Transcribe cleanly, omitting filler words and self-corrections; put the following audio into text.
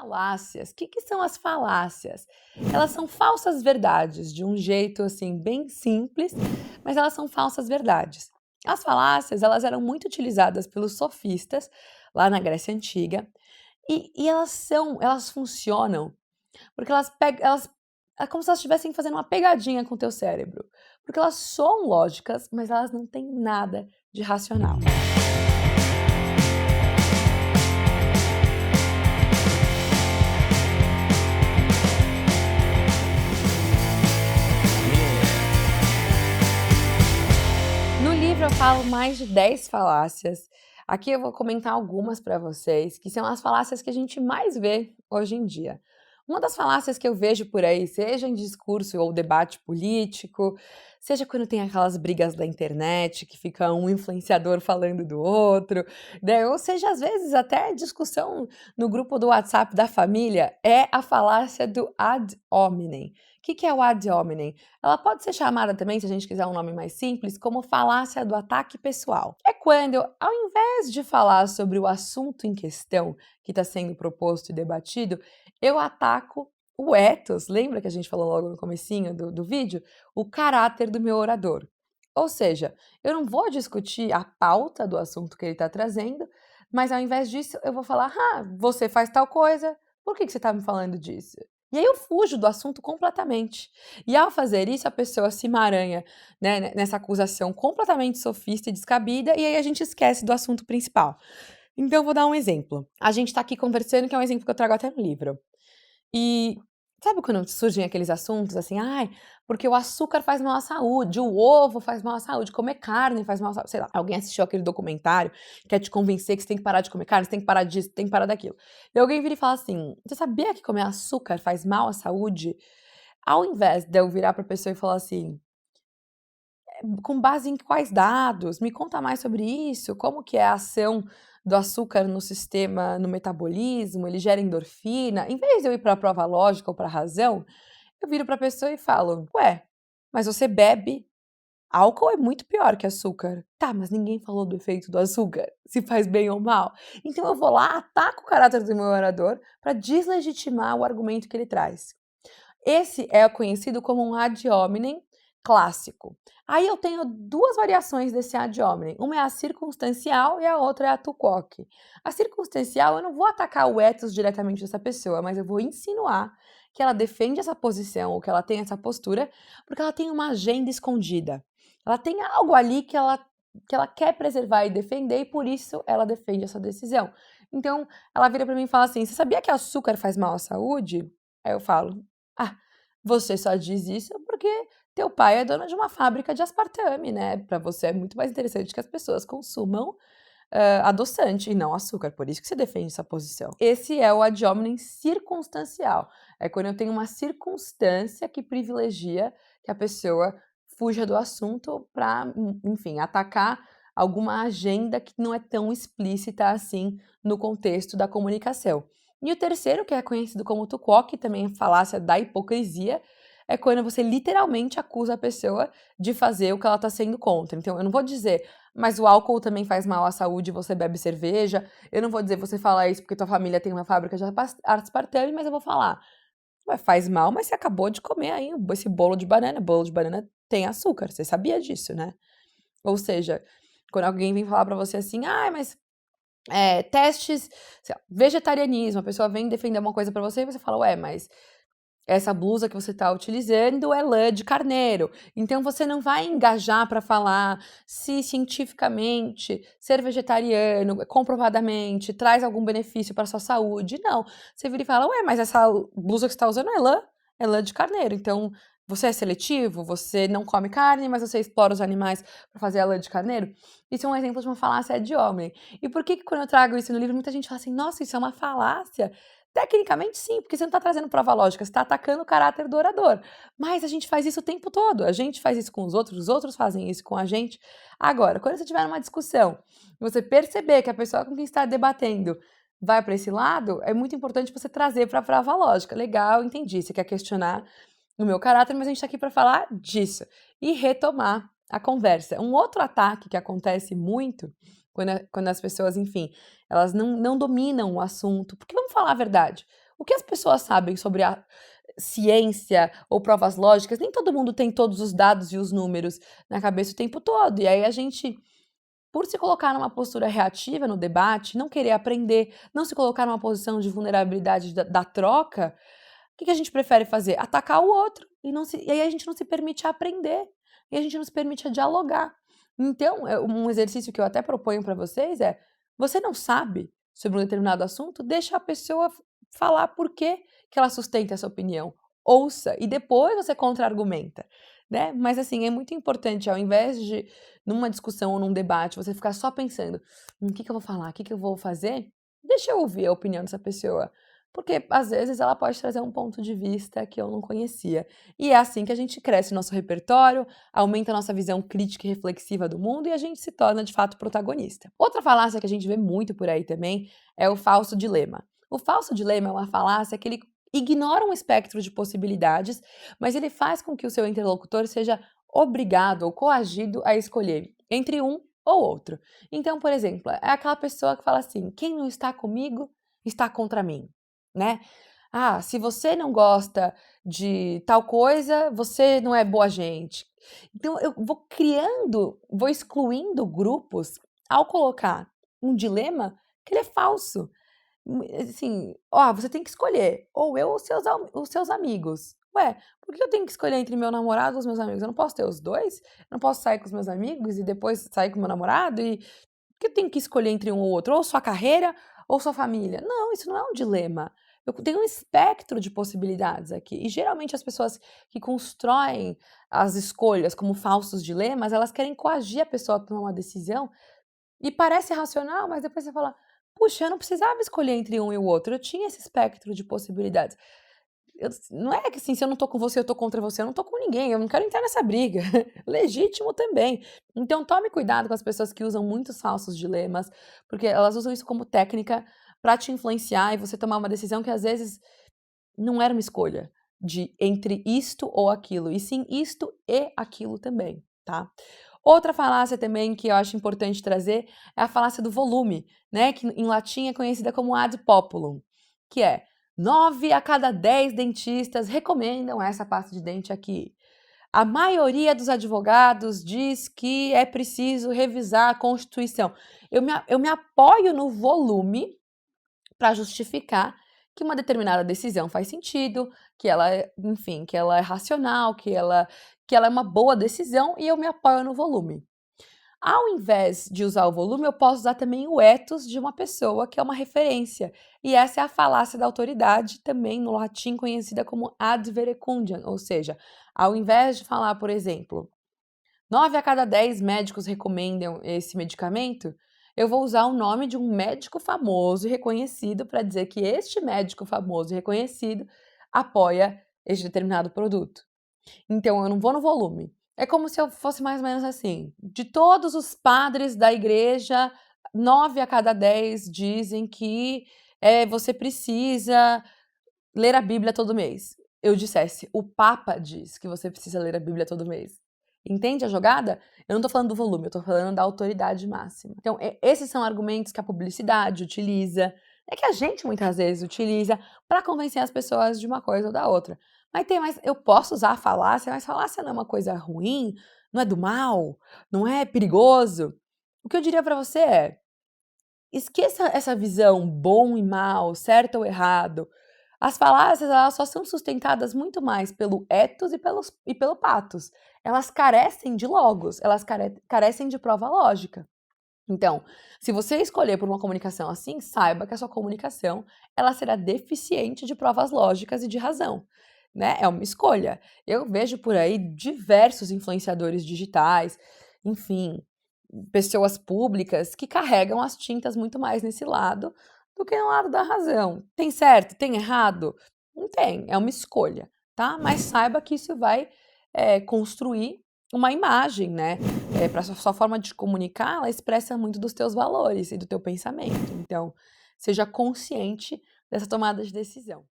Falácias. O que são as falácias? Elas são falsas verdades, de um jeito assim bem simples, mas elas são falsas verdades. As falácias, elas eram muito utilizadas pelos sofistas lá na Grécia Antiga, e elas funcionam porque é como se elas estivessem fazendo uma pegadinha com o teu cérebro, porque elas são lógicas, mas elas não têm nada de racional. No livro eu falo mais de 10 falácias. Aqui eu vou comentar algumas para vocês, que são as falácias que a gente mais vê hoje em dia. Uma das falácias que eu vejo por aí, seja em discurso ou debate político, seja quando tem aquelas brigas da internet, que fica um influenciador falando do outro, né? Ou seja, às vezes até discussão no grupo do WhatsApp da família, é a falácia do ad hominem. O que é o ad hominem? Ela pode ser chamada também, se a gente quiser um nome mais simples, como falácia do ataque pessoal. É quando, ao invés de falar sobre o assunto em questão que está sendo proposto e debatido, eu ataco o ethos, lembra que a gente falou logo no comecinho do vídeo? O caráter do meu orador. Ou seja, eu não vou discutir a pauta do assunto que ele está trazendo, mas ao invés disso eu vou falar, você faz tal coisa, por que você está me falando disso? E aí eu fujo do assunto completamente. E ao fazer isso, a pessoa se emaranha, né, nessa acusação completamente sofista e descabida, e aí a gente esquece do assunto principal. Então, eu vou dar um exemplo. A gente está aqui conversando, que é um exemplo que eu trago até no livro. E sabe quando surgem aqueles assuntos assim, ai, porque o açúcar faz mal à saúde, o ovo faz mal à saúde, comer carne faz mal à saúde, sei lá, alguém assistiu aquele documentário, quer te convencer que você tem que parar de comer carne, você tem que parar disso, tem que parar daquilo. E alguém vira e fala assim, você sabia que comer açúcar faz mal à saúde? Ao invés de eu virar pra pessoa e falar assim, com base em quais dados? Me conta mais sobre isso. Como que é a ação do açúcar no sistema, no metabolismo? Ele gera endorfina? Em vez de eu ir para a prova lógica ou para a razão, eu viro para a pessoa e falo: Ué, mas você bebe. Álcool é muito pior que açúcar. Tá, mas ninguém falou do efeito do açúcar, se faz bem ou mal. Então eu vou lá, ataco o caráter do meu orador para deslegitimar o argumento que ele traz. Esse é conhecido como um ad hominem clássico. Aí eu tenho duas variações desse ad hominem. Uma é a circunstancial e a outra é a tu quoque. A circunstancial, eu não vou atacar o ethos diretamente dessa pessoa, mas eu vou insinuar que ela defende essa posição ou que ela tem essa postura porque ela tem uma agenda escondida. Ela tem algo ali que ela quer preservar e defender e por isso ela defende essa decisão. Então, ela vira para mim e fala assim: "Você sabia que açúcar faz mal à saúde?" Aí eu falo: "Ah, você só diz isso porque teu pai é dono de uma fábrica de aspartame, né? Para você é muito mais interessante que as pessoas consumam adoçante e não açúcar, por isso que você defende essa posição." Esse é o ad hominem circunstancial. É quando eu tenho uma circunstância que privilegia que a pessoa fuja do assunto para, enfim, atacar alguma agenda que não é tão explícita assim no contexto da comunicação. E o terceiro, que é conhecido como tuquó, que também é falácia da hipocrisia, é quando você literalmente acusa a pessoa de fazer o que ela está sendo contra. Então, eu não vou dizer, mas o álcool também faz mal à saúde e você bebe cerveja. Eu não vou dizer, você fala isso porque tua família tem uma fábrica de aspartame, mas eu vou falar, ué, faz mal, mas você acabou de comer aí esse bolo de banana. Bolo de banana tem açúcar, você sabia disso, né? Ou seja, quando alguém vem falar pra você assim, mas testes, sei lá, vegetarianismo, a pessoa vem defender uma coisa pra você e você fala, ué, mas essa blusa que você está utilizando é lã de carneiro. Então você não vai engajar para falar se cientificamente ser vegetariano, comprovadamente, traz algum benefício para sua saúde. Não. Você vira e fala, ué, mas essa blusa que você está usando é lã de carneiro. Então você é seletivo, você não come carne, mas você explora os animais para fazer a lã de carneiro. Isso é um exemplo de uma falácia de homem. E por que quando eu trago isso no livro, muita gente fala assim, nossa, isso é uma falácia? Tecnicamente, sim, porque você não está trazendo prova lógica, você está atacando o caráter do orador. Mas a gente faz isso o tempo todo. A gente faz isso com os outros fazem isso com a gente. Agora, quando você tiver numa discussão e você perceber que a pessoa com quem está debatendo vai para esse lado, é muito importante você trazer para a prova lógica. Legal, entendi. Você quer questionar o meu caráter, mas a gente está aqui para falar disso. E retomar a conversa. Um outro ataque que acontece muito quando as pessoas, enfim, elas não dominam o assunto. Porque vamos falar a verdade, O que as pessoas sabem sobre a ciência ou provas lógicas? Nem todo mundo tem todos os dados e os números na cabeça o tempo todo. E aí a gente, por se colocar numa postura reativa no debate, não querer aprender, não se colocar numa posição de vulnerabilidade da troca, o que a gente prefere fazer? Atacar o outro. E aí a gente não se permite aprender. E a gente não se permite dialogar. Então, um exercício que eu até proponho para vocês é: você não sabe sobre um determinado assunto, deixa a pessoa falar por que ela sustenta essa opinião. Ouça e depois você contra-argumenta, né? Mas assim, é muito importante, ao invés de, numa discussão ou num debate, você ficar só pensando, o que eu vou falar, o que eu vou fazer? Deixa eu ouvir a opinião dessa pessoa. Porque às vezes ela pode trazer um ponto de vista que eu não conhecia. E é assim que a gente cresce o nosso repertório, aumenta a nossa visão crítica e reflexiva do mundo e a gente se torna de fato protagonista. Outra falácia que a gente vê muito por aí também é o falso dilema. O falso dilema é uma falácia que ele ignora um espectro de possibilidades, mas ele faz com que o seu interlocutor seja obrigado ou coagido a escolher entre um ou outro. Então, por exemplo, é aquela pessoa que fala assim: quem não está comigo está contra mim, né? Ah, se você não gosta de tal coisa, você não é boa gente. Então eu vou excluindo grupos ao colocar um dilema que ele é falso. Assim, ó, você tem que escolher, ou eu ou os seus amigos. Ué, por que eu tenho que escolher entre meu namorado e os meus amigos? Eu não posso ter os dois? Eu não posso sair com os meus amigos e depois sair com o meu namorado? E por que eu tenho que escolher entre um ou outro? Ou sua carreira ou sua família? Não, isso não é um dilema. Eu tenho um espectro de possibilidades aqui. E geralmente as pessoas que constroem as escolhas como falsos dilemas, elas querem coagir a pessoa a tomar uma decisão e parece racional, mas depois você fala: puxa, eu não precisava escolher entre um e o outro, eu tinha esse espectro de possibilidades. Não é que assim, se eu não tô com você, eu tô contra você, eu não tô com ninguém, eu não quero entrar nessa briga. Legítimo também. Então tome cuidado com as pessoas que usam muitos falsos dilemas, porque elas usam isso como técnica para te influenciar e você tomar uma decisão que às vezes não era uma escolha de entre isto ou aquilo, e sim isto e aquilo também, tá? Outra falácia também que eu acho importante trazer é a falácia do volume, né? Que em latim é conhecida como ad populum, que é 9 a cada 10 dentistas recomendam essa pasta de dente aqui. A maioria dos advogados diz que é preciso revisar a Constituição. Eu me apoio no volume para justificar que uma determinada decisão faz sentido, que ela é, enfim, que ela é racional, que ela é uma boa decisão e eu me apoio no volume. Ao invés de usar o volume, eu posso usar também o ethos de uma pessoa, que é uma referência. E essa é a falácia da autoridade, também no latim conhecida como ad verecundiam, ou seja, ao invés de falar, por exemplo, 9 a cada 10 médicos recomendam esse medicamento, eu vou usar o nome de um médico famoso e reconhecido para dizer que este médico famoso e reconhecido apoia este determinado produto. Então, eu não vou no volume. É como se eu fosse mais ou menos assim: de todos os padres da igreja, 9 a cada 10 dizem que você precisa ler a Bíblia todo mês. Eu dissesse: o Papa diz que você precisa ler a Bíblia todo mês. Entende a jogada? Eu não estou falando do volume, eu estou falando da autoridade máxima. Então, esses são argumentos que a publicidade utiliza, que a gente muitas vezes utiliza para convencer as pessoas de uma coisa ou da outra. Mas eu posso usar a falácia, mas falácia não é uma coisa ruim, não é do mal, não é perigoso. O que eu diria para você é: esqueça essa visão bom e mal, certo ou errado. As falácias, elas só são sustentadas muito mais pelo ethos e pelo pathos. Elas carecem de logos, elas carecem de prova lógica. Então, se você escolher por uma comunicação assim, saiba que a sua comunicação ela será deficiente de provas lógicas e de razão, né? É uma escolha. Eu vejo por aí diversos influenciadores digitais, enfim, pessoas públicas que carregam as tintas muito mais nesse lado do que no lado da razão. Tem certo? Tem errado? Não tem, é uma escolha, tá? Mas saiba que isso vai construir uma imagem, né? Para sua forma de comunicar, ela expressa muito dos teus valores e do teu pensamento. Então, seja consciente dessa tomada de decisão.